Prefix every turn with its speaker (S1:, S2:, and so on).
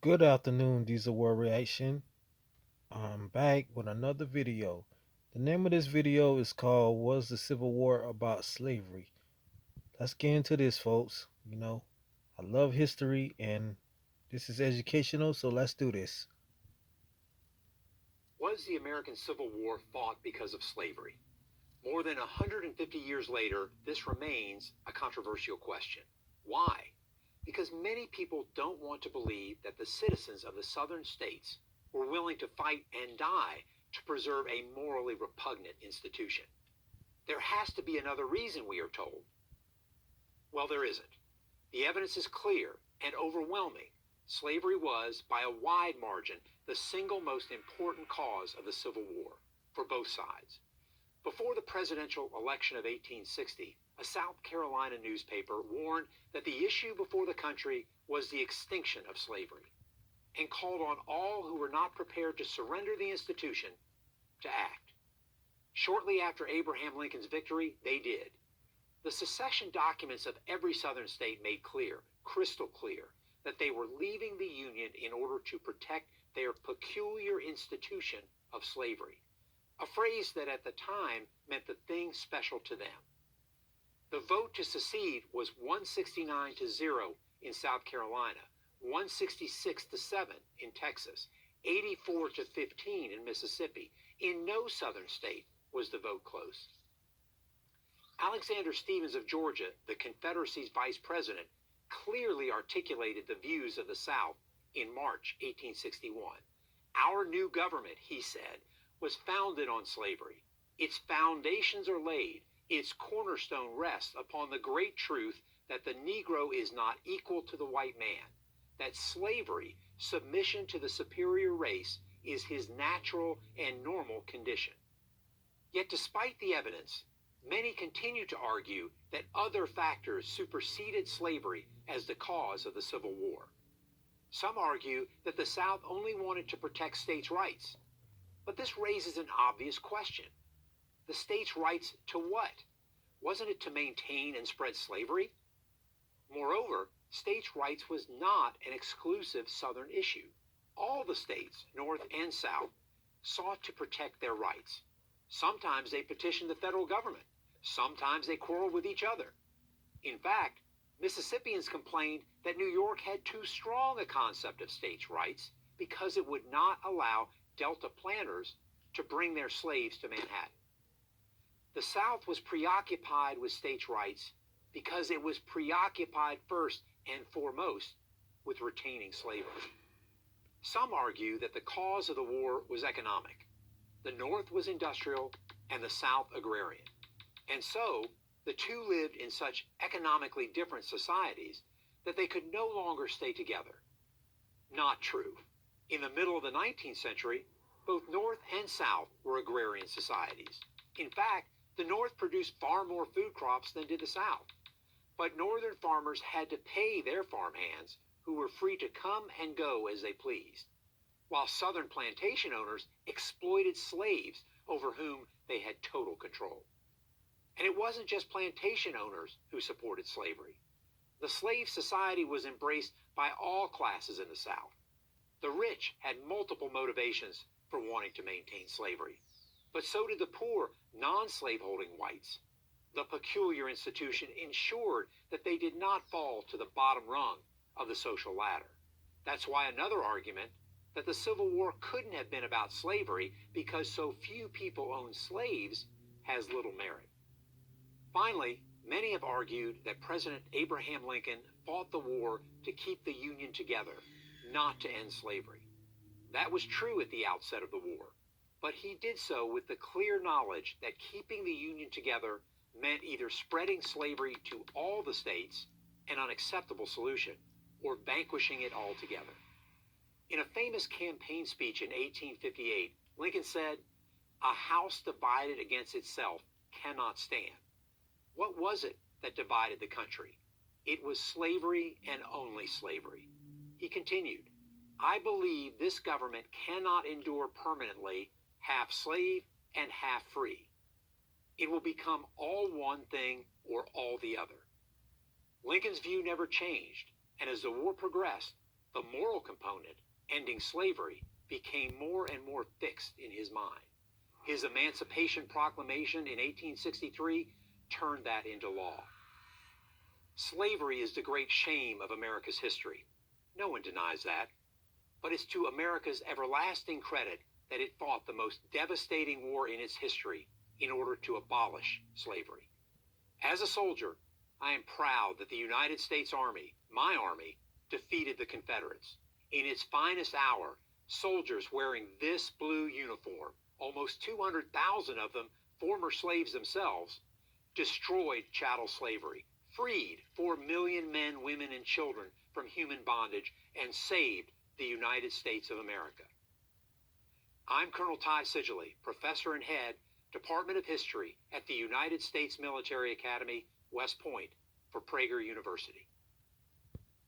S1: Good afternoon, Diesel War Reaction. I'm back with another video. The name of this video is called Was the Civil War About Slavery? Let's get into this, folks. I love history and this is educational, so let's do this.
S2: Was the American Civil War fought because of slavery? More than 150 years later, this remains a controversial question. Why? Because many people don't want to believe that the citizens of the southern states were willing to fight and die to preserve a morally repugnant institution. There has to be another reason, we are told. Well, there isn't. The evidence is clear and overwhelming. Slavery was, by a wide margin, the single most important cause of the Civil War for both sides. Before the presidential election of 1860, a South Carolina newspaper warned that the issue before the country was the extinction of slavery and called on all who were not prepared to surrender the institution to act. Shortly after Abraham Lincoln's victory, they did. The secession documents of every southern state made clear, crystal clear, that they were leaving the Union in order to protect their peculiar institution of slavery, a phrase that at the time meant the thing special to them. The vote to secede was 169-0 in South Carolina, 166-7 in Texas, 84-15 in Mississippi. In no southern state was the vote close. Alexander Stephens of Georgia, the Confederacy's vice president, clearly articulated the views of the South in March 1861. Our new government, he said, was founded on slavery. Its foundations are laid. Its cornerstone rests upon the great truth that the Negro is not equal to the white man, that slavery, submission to the superior race, is his natural and normal condition. Yet despite the evidence, many continue to argue that other factors superseded slavery as the cause of the Civil War. Some argue that the South only wanted to protect states' rights. But this raises an obvious question. The states' rights to what? Wasn't it to maintain and spread slavery? Moreover, states' rights was not an exclusive Southern issue. All the states, North and South, sought to protect their rights. Sometimes they petitioned the federal government. Sometimes they quarreled with each other. In fact, Mississippians complained that New York had too strong a concept of states' rights because it would not allow Delta planters to bring their slaves to Manhattan. The South was preoccupied with states' rights because it was preoccupied first and foremost with retaining slavery. Some argue that the cause of the war was economic. The North was industrial and the South agrarian. And so, the two lived in such economically different societies that they could no longer stay together. Not true. In the middle of the 19th century, both North and South were agrarian societies. In fact, the North produced far more food crops than did the South. But Northern farmers had to pay their farmhands, who were free to come and go as they pleased, while Southern plantation owners exploited slaves over whom they had total control. And it wasn't just plantation owners who supported slavery. The slave society was embraced by all classes in the South. The rich had multiple motivations for wanting to maintain slavery, but so did the poor, non-slaveholding whites. The peculiar institution ensured that they did not fall to the bottom rung of the social ladder. That's why another argument that the Civil War couldn't have been about slavery because so few people owned slaves has little merit. Finally, many have argued that President Abraham Lincoln fought the war to keep the Union together, not to end slavery. That was true at the outset of the war, but he did so with the clear knowledge that keeping the Union together meant either spreading slavery to all the states, an unacceptable solution, or vanquishing it altogether. In a famous campaign speech in 1858, Lincoln said, "A house divided against itself cannot stand." What was it that divided the country? It was slavery and only slavery. He continued, "I believe this government cannot endure permanently half slave and half free. It will become all one thing or all the other." Lincoln's view never changed, and as the war progressed, The moral component, ending slavery, became more and more fixed in his mind. His Emancipation Proclamation in 1863 turned that into law. Slavery is the great shame of America's history. No one denies that. But it's to America's everlasting credit that it fought the most devastating war in its history in order to abolish slavery. As a soldier, I am proud that the United States Army, my army, defeated the Confederates. In its finest hour, soldiers wearing this blue uniform, almost 200,000 of them former slaves themselves, destroyed chattel slavery, freed 4 million men, women, and children from human bondage, and saved the United States of America. I'm Colonel Ty Sigilly, Professor and Head, Department of History at the United States Military Academy, West Point, for Prager University.